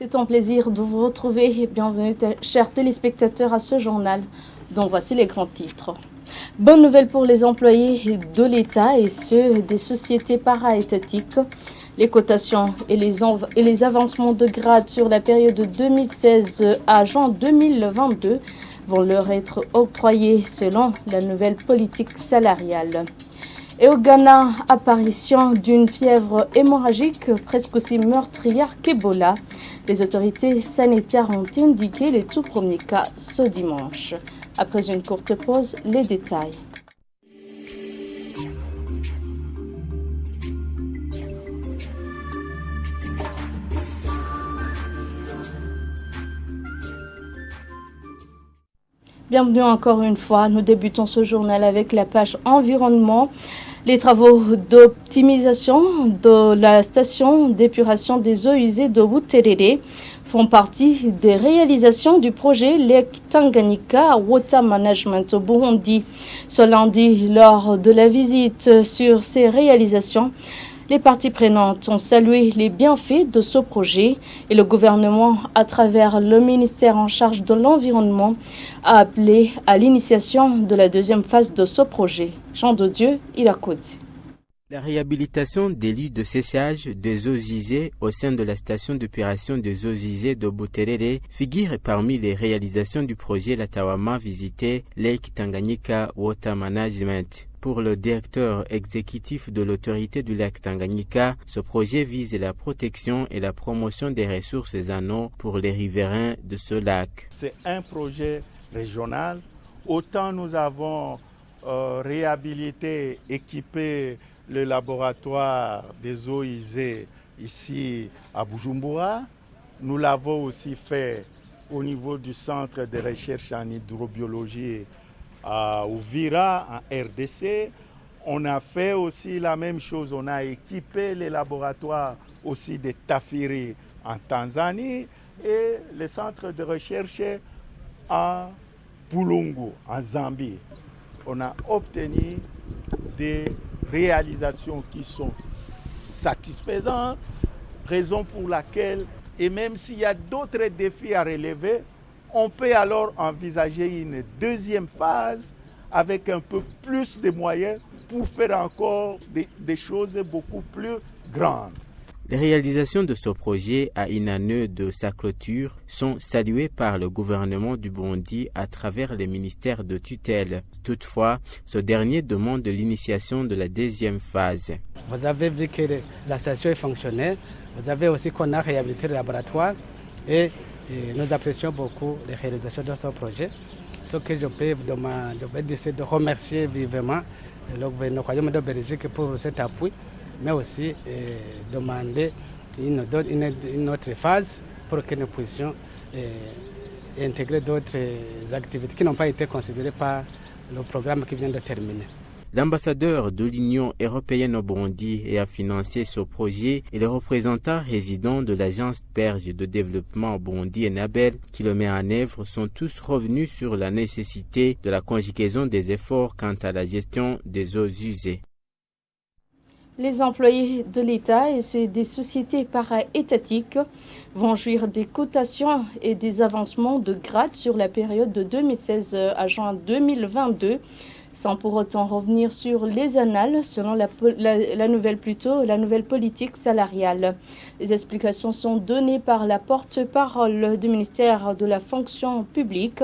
C'est un plaisir de vous retrouver. Bienvenue, chers téléspectateurs, à ce journal dont voici les grands titres. Bonne nouvelle pour les employés de l'État et ceux des sociétés para-étatiques. Les cotations et les avancements de grade sur la période de 2016 à juin 2022 vont leur être octroyés selon la nouvelle politique salariale. Et au Ghana, apparition d'une fièvre hémorragique presque aussi meurtrière qu'Ebola. Les autorités sanitaires ont indiqué les tout premiers cas ce dimanche. Après une courte pause, les détails. Bienvenue encore une fois. Nous débutons ce journal avec la page environnement. Les travaux d'optimisation de la station d'épuration des eaux usées de Buterere font partie des réalisations du projet Lake Tanganyika Water Management au Burundi. Ce lundi, lors de la visite sur ces réalisations, les parties prenantes ont salué les bienfaits de ce projet et le gouvernement, à travers le ministère en charge de l'environnement, a appelé à l'initiation de la deuxième phase de ce projet. Jean de Dieu, Irakodzi. La réhabilitation des lits de séchage des eaux usées au sein de la station d'épuration des eaux usées de Buterere figure parmi les réalisations du projet Latawama visité Lake Tanganyika Water Management. Pour le directeur exécutif de l'autorité du lac Tanganyika, ce projet vise la protection et la promotion des ressources en eau pour les riverains de ce lac. C'est un projet régional. Autant nous avons réhabilité, équipé le laboratoire des eaux usées ici à Bujumbura. Nous l'avons aussi fait au niveau du centre de recherche en hydrobiologie à Uvira, en RDC. On a fait aussi la même chose, on a équipé les laboratoires aussi de Tafiri en Tanzanie et le centre de recherche en Pulungu, en Zambie. On a obtenu des réalisations qui sont satisfaisantes, raison pour laquelle, et même s'il y a d'autres défis à relever, on peut alors envisager une deuxième phase avec un peu plus de moyens pour faire encore des choses beaucoup plus grandes. Les réalisations de ce projet à une année de sa clôture sont saluées par le gouvernement du Burundi à travers les ministères de tutelle. Toutefois, ce dernier demande l'initiation de la deuxième phase. Vous avez vu que la station est fonctionnelle, vous avez aussi qu'on a réhabilité le laboratoire et nous apprécions beaucoup les réalisations de ce projet. Ce que je peux vous demander, c'est de remercier vivement le royaume de Belgique pour cet appui, mais aussi demander une autre phase pour que nous puissions intégrer d'autres activités qui n'ont pas été considérées par le programme qui vient de terminer. L'ambassadeur de l'Union européenne au Burundi a financé ce projet et les représentants résidents de l'agence belge de développement au Burundi, Enabel, qui le met en œuvre, sont tous revenus sur la nécessité de la conjugaison des efforts quant à la gestion des eaux usées. Les employés de l'État et ceux des sociétés para-étatiques vont jouir des cotations et des avancements de grade sur la période de 2016 à juin 2022, sans pour autant revenir sur les annales selon la nouvelle politique salariale. Les explications sont données par la porte-parole du ministère de la fonction publique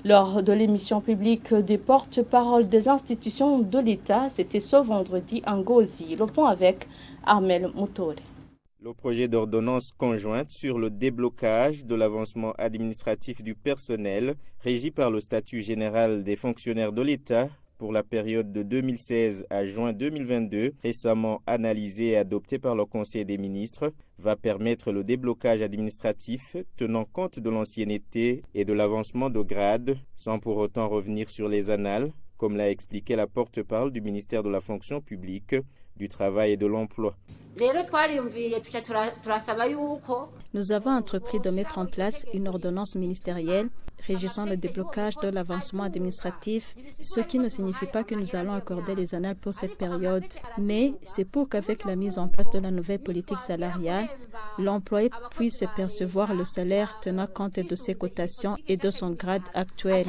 lors de l'émission publique des porte-paroles des institutions de l'État. C'était ce vendredi en Gozi. Le point avec Armel Moutore. Le projet d'ordonnance conjointe sur le déblocage de l'avancement administratif du personnel régi par le statut général des fonctionnaires de l'État pour la période de 2016 à juin 2022, récemment analysé et adopté par le Conseil des ministres, va permettre le déblocage administratif tenant compte de l'ancienneté et de l'avancement de grade, sans pour autant revenir sur les annales, comme l'a expliqué la porte-parole du ministère de la fonction publique. du Travail et de l'Emploi. Nous avons entrepris de mettre en place une ordonnance ministérielle régissant le déblocage de l'avancement administratif, ce qui ne signifie pas que nous allons accorder les annales pour cette période, mais c'est pour qu'avec la mise en place de la nouvelle politique salariale, l'employé puisse percevoir le salaire tenant compte de ses cotations et de son grade actuel.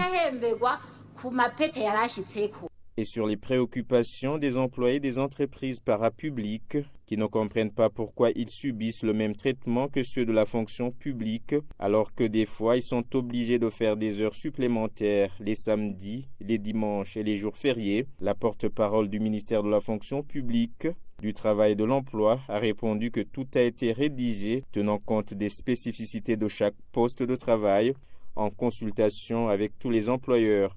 Et sur les préoccupations des employés des entreprises parapubliques qui ne comprennent pas pourquoi ils subissent le même traitement que ceux de la fonction publique, alors que des fois ils sont obligés de faire des heures supplémentaires les samedis, les dimanches et les jours fériés, la porte-parole du ministère de la fonction publique, du Travail et de l'Emploi a répondu que tout a été rédigé tenant compte des spécificités de chaque poste de travail, en consultation avec tous les employeurs.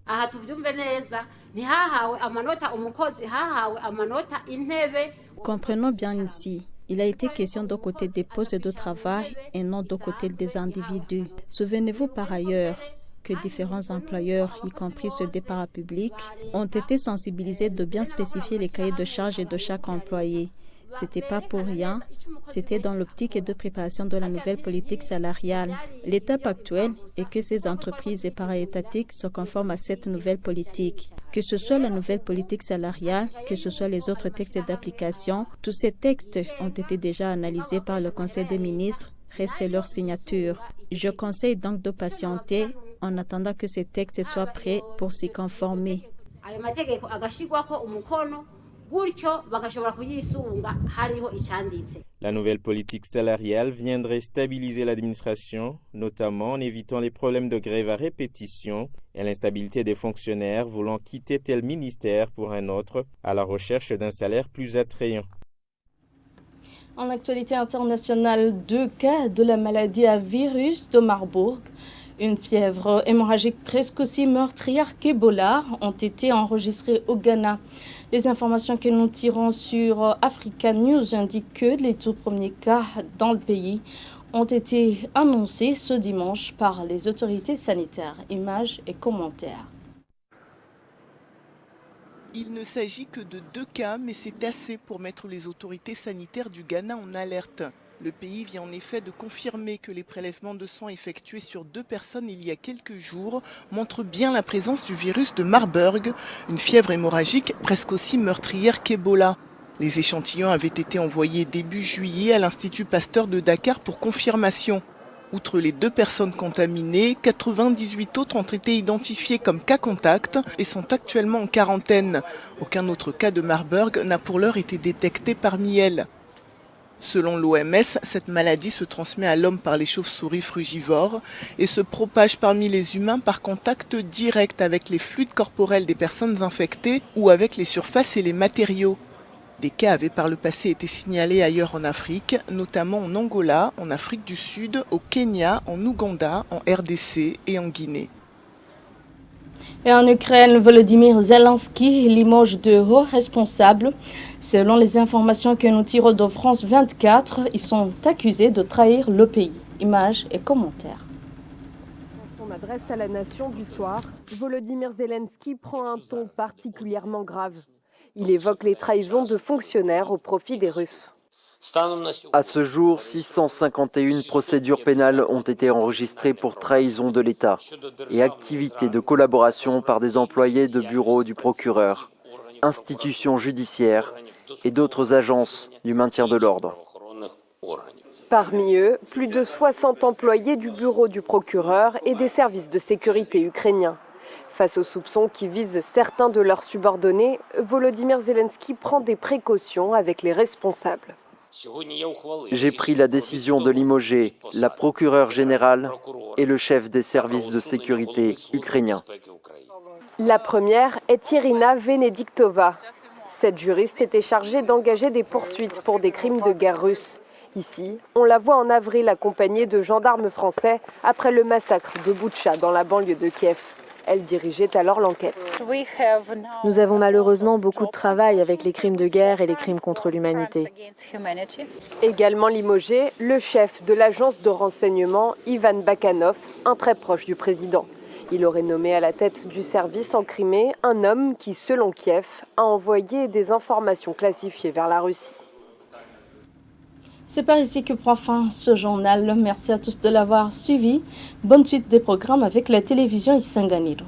Comprenons bien ici, il a été question d'un côté des postes de travail et non d'un côté des individus. Souvenez-vous par ailleurs que différents employeurs, y compris ceux des parapublics, ont été sensibilisés de bien spécifier les cahiers de charges de chaque employé. C'était pas pour rien, c'était dans l'optique de préparation de la nouvelle politique salariale. L'étape actuelle est que ces entreprises et paraétatiques se conforment à cette nouvelle politique. Que ce soit la nouvelle politique salariale, que ce soit les autres textes d'application, tous ces textes ont été déjà analysés par le Conseil des ministres, reste leur signature. Je conseille donc de patienter en attendant que ces textes soient prêts pour s'y conformer. La nouvelle politique salariale viendrait stabiliser l'administration, notamment en évitant les problèmes de grève à répétition et l'instabilité des fonctionnaires voulant quitter tel ministère pour un autre à la recherche d'un salaire plus attrayant. En actualité internationale, 2 cas de la maladie à virus de Marburg, une fièvre hémorragique presque aussi meurtrière qu'Ebola, ont été enregistrées au Ghana. Les informations que nous tirons sur Africa News indiquent que les tout premiers cas dans le pays ont été annoncés ce dimanche par les autorités sanitaires. Images et commentaires. Il ne s'agit que de 2 cas, mais c'est assez pour mettre les autorités sanitaires du Ghana en alerte. Le pays vient en effet de confirmer que les prélèvements de sang effectués sur 2 personnes il y a quelques jours montrent bien la présence du virus de Marburg, une fièvre hémorragique presque aussi meurtrière qu'Ebola. Les échantillons avaient été envoyés début juillet à l'Institut Pasteur de Dakar pour confirmation. Outre les 2 personnes contaminées, 98 autres ont été identifiées comme cas contacts et sont actuellement en quarantaine. Aucun autre cas de Marburg n'a pour l'heure été détecté parmi elles. Selon l'OMS, cette maladie se transmet à l'homme par les chauves-souris frugivores et se propage parmi les humains par contact direct avec les fluides corporels des personnes infectées ou avec les surfaces et les matériaux. Des cas avaient par le passé été signalés ailleurs en Afrique, notamment en Angola, en Afrique du Sud, au Kenya, en Ouganda, en RDC et en Guinée. Et en Ukraine, Volodymyr Zelensky limoge de hauts responsables. Selon les informations que nous tirons de France 24, ils sont accusés de trahir le pays. Images et commentaires. Dans son adresse à la nation du soir, Volodymyr Zelensky prend un ton particulièrement grave. Il évoque les trahisons de fonctionnaires au profit des Russes. À ce jour, 651 procédures pénales ont été enregistrées pour trahison de l'État et activités de collaboration par des employés de bureaux du procureur, institutions judiciaires et d'autres agences du maintien de l'ordre. Parmi eux, plus de 60 employés du bureau du procureur et des services de sécurité ukrainiens. Face aux soupçons qui visent certains de leurs subordonnés, Volodymyr Zelensky prend des précautions avec les responsables. J'ai pris la décision de limoger la procureure générale et le chef des services de sécurité ukrainiens. La première est Irina Venediktova. Cette juriste était chargée d'engager des poursuites pour des crimes de guerre russes. Ici, on la voit en avril accompagnée de gendarmes français après le massacre de Boutcha dans la banlieue de Kiev. Elle dirigeait alors l'enquête. Nous avons malheureusement beaucoup de travail avec les crimes de guerre et les crimes contre l'humanité. Également limogé, le chef de l'agence de renseignement, Ivan Bakanov, un très proche du président. Il aurait nommé à la tête du service en Crimée un homme qui, selon Kiev, a envoyé des informations classifiées vers la Russie. C'est par ici que prend fin ce journal. Merci à tous de l'avoir suivi. Bonne suite des programmes avec la télévision Isanganiro.